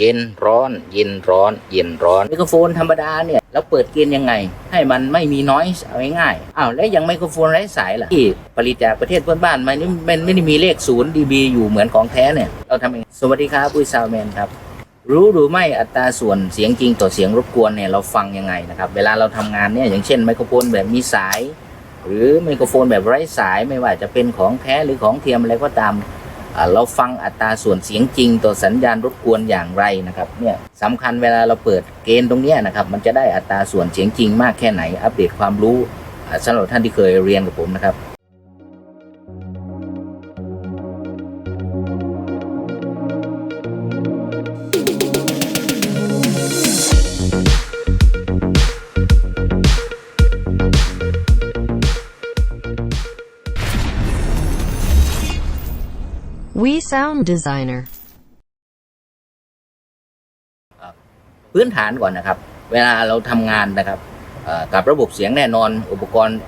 เย็นร้อนเย็นร้อนเย็นร้อนไมโครโฟนธรรมดาเนี่ยเราเปิดเกณฑ์ยังไงให้มันไม่มีนอยส์เอาง่ายๆแล้วอย่างไมโครโฟนไร้สายล่ะที่ผลิตจากประเทศเพื่อนบ้านมันไม่ได้มีเลข0 dB อยู่เหมือนของแท้เนี่ยเราทำเองสวัสดีครับปุ้ยซาวแมนครับรู้หรือไม่อัตราส่วนเสียงจริงต่อเสียงรบกวนเนี่ยเราฟังยังไงนะครับเวลาเราทำงานเนี่ยอย่างเช่นไมโครโฟนแบบมีสายหรือไมโครโฟนแบบไร้สายไม่ว่าจะเป็นของแท้หรือของเทียมอะไรก็ตามเราฟังอัตราส่วนเสียงจริงต่อสัญญาณรบกวนอย่างไรนะครับเนี่ยสำคัญเวลาเราเปิดเกณฑ์ตรงนี้นะครับมันจะได้อัตราส่วนเสียงจริงมากแค่ไหนอัปเดตความรู้สำหรับท่านที่เคยเรียนกับผมนะครับWe Sound Designer พื้นฐานก่อนนะครับเวลาเราทำงานนะครับกับระบบเสียงแน่นอนอุปกรณ์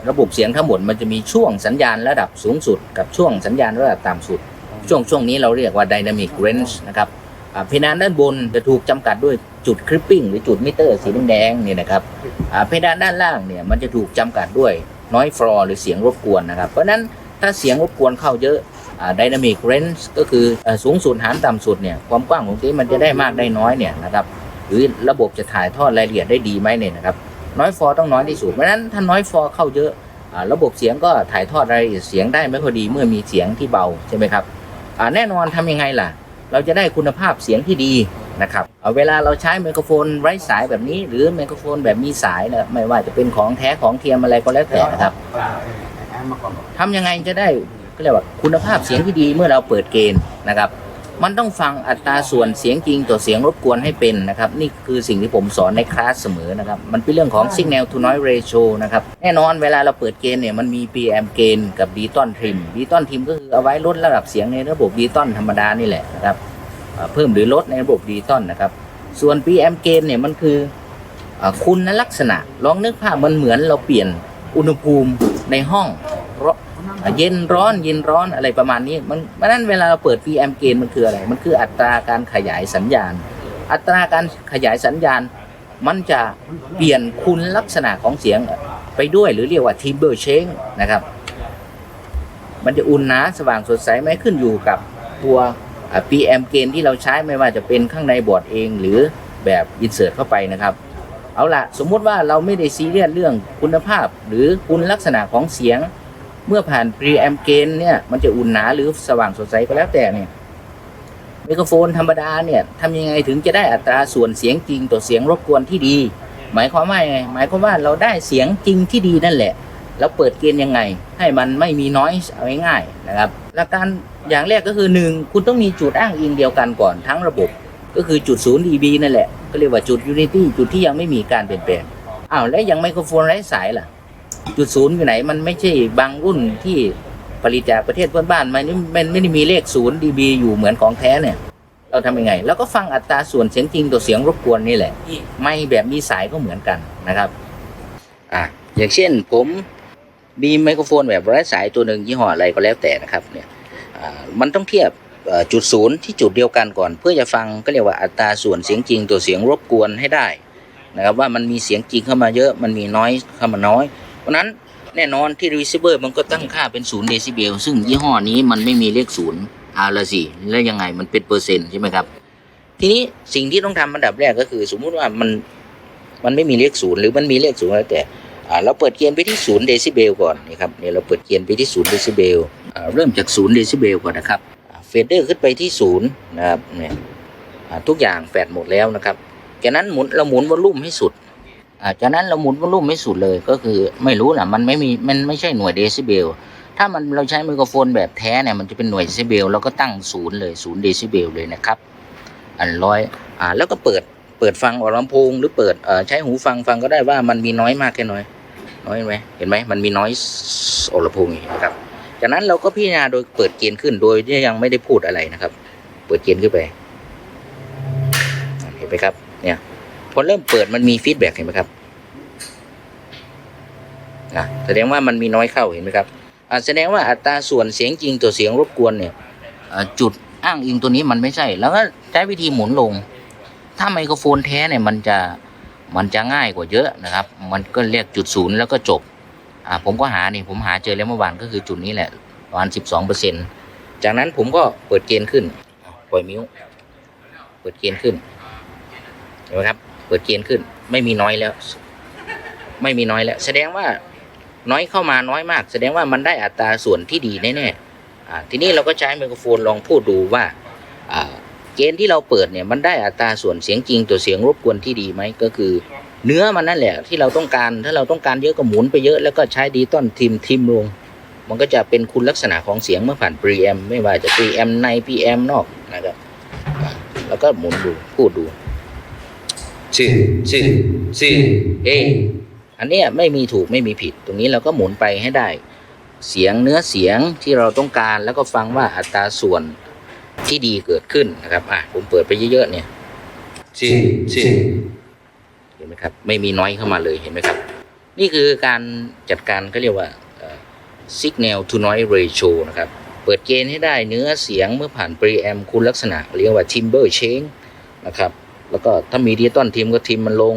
ระบบเสียงทั้งหมดมันจะมีช่วงสัญญาณระดับสูงสุดกับช่วงสัญญาณระดับต่ำสุดช่วงนี้เราเรียกว่า Dynamic Range นะครับเพดานด้านบนจะถูกจำกัดด้วยจุดคลิปปิ้งหรือจุดมิเตอร์สีแดงๆนี่นะครับเพดานด้านล่างเนี่ยมันจะถูกจำกัดด้วย Noise Floor หรือเสียงรบกวนนะครับเพราะนั้นถ้าเสียงรบกวนเข้าเยอะDynamic Range ก็คือสูงสุดหารต่ำสุดเนี่ยความกว้างของที่มันจะได้มากได้น้อยเนี่ยนะครับหรือระบบจะถ่ายทอดรายละเอียดได้ดีไหมเนี่ยนะครับน้อยฟอร์ต้องน้อยที่สุดเพราะฉะนั้นถ้าน้อยฟอร์เข้าเยอะระบบเสียงก็ถ่ายทอดรายละเอียดเสียงได้ไม่พอดีเมื่อมีเสียงที่เบาใช่ไหมครับแน่นอนทำยังไงล่ะเราจะได้คุณภาพเสียงที่ดีนะครับเวลาเราใช้ไมโครโฟนไร้สายแบบนี้หรือไมโครโฟนแบบมีสายนะไม่ว่าจะเป็นของแท้ของเทียมอะไรก็แล้วแต่นะครับทำยังไงจะได้เรียกว่าคุณภาพเสียงที่ดีเมื่อเราเปิดเกณฑ์นะครับมันต้องฟังอัตราส่วนเสียงจริงต่อเสียงรบกวนให้เป็นนะครับนี่คือสิ่งที่ผมสอนในคลาสเสมอนะครับมันเป็นเรื่องของ Signal to Noise Ratio นะครับแน่นอนเวลาเราเปิดเกณฑ์เนี่ยมันมี PM เกณฑ์กับ Deton Trim Deton Trim ก็คือเอาไว้ลดระดับเสียงในระบบ Deton ธรรมดานี่แหละนะครับเพิ่มหรือลดในระบบ Deton นะครับส่วน PM เกณฑ์เนี่ยมันคือคุณลักษณะลองนึกภาพมันเหมือนเราเปลี่ยนอุณหภูมิในห้องเย็นร้อนเย็นร้อนอะไรประมาณนี้เพราะนั้นเวลาเราเปิด PM เกณฑ์มันคืออะไรมันคืออัตราการขยายสัญญาณอัตราการขยายสัญญาณมันจะเปลี่ยนคุณลักษณะของเสียงไปด้วยหรือเรียกว่า timbre change นะครับมันจะอุ่นหนาสว่างสดใสไหมขึ้นอยู่กับตัว PM เกณฑ์ที่เราใช้ไม่ว่าจะเป็นข้างในบอร์ดเองหรือแบบ insert เข้าไปนะครับเอาล่ะสมมุติว่าเราไม่ได้ซีเรียสเรื่องคุณภาพหรือคุณลักษณะของเสียงเมื่อผ่าน PM เกณฑ์เนี่ยมันจะอุ่นหนาหรือสว่างสดใสก็แล้วแต่เนี่ยไมโครโฟนธรรมดาเนี่ยทำยังไงถึงจะได้อัตราส่วนเสียงจริงต่อเสียงรบกวนที่ดีหมายความว่าไงหมายความว่าเราได้เสียงจริงที่ดีนั่นแหละแล้วเปิดเกณฑ์ยังไงให้มันไม่มี noise เอาง่ายๆนะครับหลักการอย่างแรกก็คือ1คุณต้องมีจุดอ้างอิงเดียวกันก่อนทั้งระบบก็คือจุด0 dB นั่นแหละก็เรียกว่าจุด unity จุดที่ยังไม่มีการเปลี่ยนแปลงแล้วอย่างไมโครโฟนไร้สายล่ะจุดศูนย์อยู่ไหนมันไม่ใช่บางรุ่นที่ผลิตจากประเทศเพื่อนบ้านมันไม่ได้มีเลข0 dB อยู่เหมือนของแท้เนี่ยเราทำยังไงแล้วก็ฟังอัตราส่วนเสียงจริงต่อเสียงรบกวนนี่แหละไม่แบบมีสายก็เหมือนกันนะครับอย่างเช่นผมมีไมโครโฟนแบบไร้สายตัวหนึ่งยี่ห้ออะไรก็แล้วแต่นะครับเนี่ยมันต้องเทียบจุดศูนย์ที่จุดเดียวกันก่อนเพื่อจะฟังก็เรียกว่าอัตราส่วนเสียงจริงต่อเสียงรบกวนให้ได้นะครับว่ามันมีเสียงจริงเข้ามาเยอะมันมีน้อยเข้ามาน้อยเพราะนั้นแน่นอนที่ receiver มันก็ตั้งค่าเป็น0 เดซิเบลซึ่งยี่ห้อนี้มันไม่มีเลข0ละสิแล้วยังไงมันเป็นเปอร์เซ็นต์ใช่ไหมครับทีนี้สิ่งที่ต้องทำอันดับแรกก็คือสมมุติว่ามันไม่มีเลข0หรือมันมีเลข0แล้วแต่เราเปิดเกณฑ์ไปที่0 เดซิเบลก่อนนะครับเนี่ยเราเปิดเกณฑ์ไปที่0 เดซิเบลเริ่มจาก0 เดซิเบลก่อนนะครับเฟดเดอร์ขึ้นไปที่0นะครับเนี่ยทุกอย่างแฟดหมดแล้วนะครับจากนั้นเราหมุนวอลลุ่มให้สุดจากนั้นเราหมุนวอลลุ่มให้สุดเลยก็คือไม่รู้นะมันไม่ใช่หน่วยเดซิเบลถ้าเราใช้ไมโครโฟนแบบแท้เนี่ยมันจะเป็นหน่วยเดซิเบลเราก็ตั้ง0เลย0 เดซิเบลเลยนะครับแล้วก็เปิดฟังออกลำโพงหรือเปิดใช้หูฟังก็ได้ว่ามันมีน้อยมากแค่น้อยไหมเห็นไหมมันมีน้อยออกลำโพงนะครับจากนั้นเราก็พิจารณาโดยเปิดเกณฑ์ขึ้นโดยที่ยังไม่ได้พูดอะไรนะครับเปิดเกณฑ์ขึ้นไปเห็นไหมครับเนี่ยพอเริ่มเปิดมันมีฟีดแบ็กเห็นไหมครับแสดงว่ามันมีน้อยเข้าเห็นไหมครับแสดงว่าอัตราส่วนเสียงจริงต่อเสียงรบกวนเนี่ยจุด อ้างอิงตัวนี้มันไม่ใช่ แล้วก็ใช้วิธีหมุนลง ถ้าไมโครโฟนแท้เนี่ยมันจะง่ายกว่าเยอะนะครับ มันก็เรียกจุดศูนย์แล้วก็จบผมก็ผมหาเจอแล้วเมื่อวานก็คือจุดนี้แหละประมาณ 12%จากนั้นผมก็เปิดเกณฑ์ขึ้นปล่อยมิ้วเปิดเกณฑ์ขึ้นเห็นไหมครับเปิดเกณฑ์ขึ้นไม่มีน้อยแล้ว แสดงว่าน้อยเข้ามาน้อยมาก แสดงว่ามันได้อัตราส่วนที่ดีแน่ๆทีนี้เราก็ใช้ไมโครโฟนลองพูดดูว่าเกณฑ์ที่เราเปิดเนี่ยมันได้อัตราส่วนเสียงจริงต่อเสียงรบกวนที่ดีไหมก็คือเนื้อมันนั่นแหละที่เราต้องการถ้าเราต้องการเยอะก็หมุนไปเยอะแล้วก็ใช้ดีต้อนทิมลงมันก็จะเป็นคุณลักษณะของเสียงเมื่อผ่าน preamp ไม่ว่าจะ preamp ใน preamp นอกนะครับแล้วก็หมุนดูพูดดูชื่ออันเนี้ยไม่มีถูกไม่มีผิดตรงนี้เราก็หมุนไปให้ได้เสียงเนื้อเสียงที่เราต้องการแล้วก็ฟังว่าอัตราส่วนที่ดีเกิดขึ้นนะครับผมเปิดไปเยอะๆเนี่ยเห็นไหมครับไม่มีน้อยเข้ามาเลยเห็นไหมครับนี่คือการจัดการเขาเรียกว่าsignal to noise ratio นะครับเปิดเกณฑ์ให้ได้เนื้อเสียงเมื่อผ่าน preamp คุณลักษณะเรียกว่า timbre change นะครับแล้วก็ถ้ามีดิจิตอลทิมก็ทิมมันลง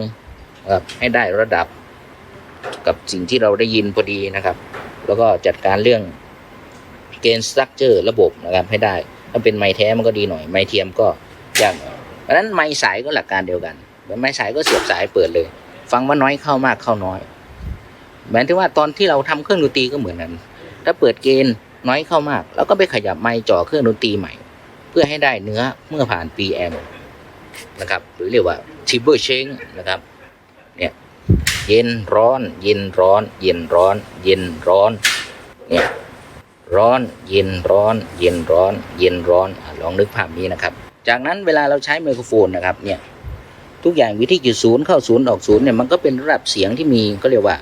ให้ได้ระดับกับสิ่งที่เราได้ยินพอดีนะครับแล้วก็จัดการเรื่องเกณฑ์สตรัคเจอร์ระบบนะครับให้ได้ถ้าเป็นไม้แท้มันก็ดีหน่อยไม้เทียมก็ยากหน่อยเพราะฉะนั้นไม้สายก็หลักการเดียวกันไม้สายก็เสียบสายเปิดเลยฟังว่าน้อยเข้ามากเข้าน้อยหมายถึงว่าตอนที่เราทำเครื่องดนตรีก็เหมือนกันถ้าเปิดเกณฑ์น้อยเข้ามากแล้วก็ไปขยับไม้จ่อเครื่องดนตรีใหม่เพื่อให้ได้เนื้อเมื่อผ่าน preamp นะครับหรือเรียกว่า timbre change นะครับเนี่ยเย็นร้อนเย็นร้อนเย็นร้อนเย็นร้อนเนี่ยร้อนเย็นร้อนเย็นร้อนเย็นร้อนลองนึกภาพนี้นะครับจากนั้นเวลาเราใช้ไมโครโฟนนะครับเนี่ยทุกอย่างวิธีจุดศูนย์เข้าศูนย์ออกศูนย์เนี่ยมันก็เป็นระดับเสียงที่มีก็เรียกว่า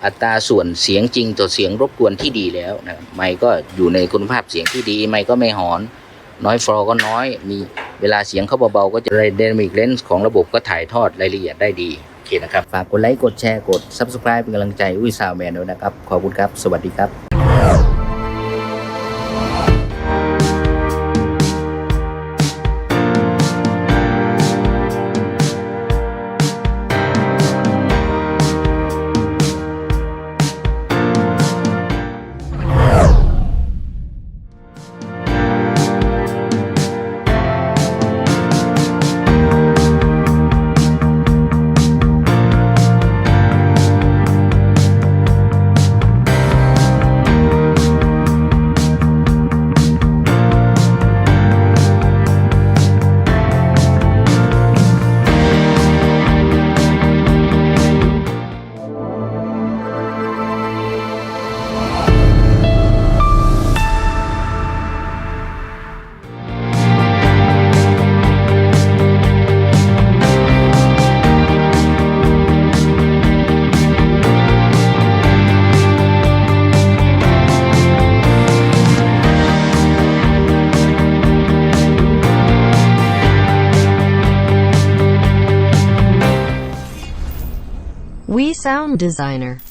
อัตราส่วนเสียงจริงต่อเสียงรบกวนที่ดีแล้วนะไมค์ก็อยู่ในคุณภาพเสียงที่ดีไมค์ก็ไม่หอนน้อยฟลอร์ก็น้อยมีเวลาเสียงเข้าเบาๆก็จะไดนามิกเลนส์ของระบบก็ถ่ายทอดรายละเอียดได้ดีโอเคนะครับฝากกดไลค์กดแชร์กด Subscribe เป็นกำลังใจซาวแมนด้วยนะครับขอบคุณครับสวัสดีครับ We Sound Designer.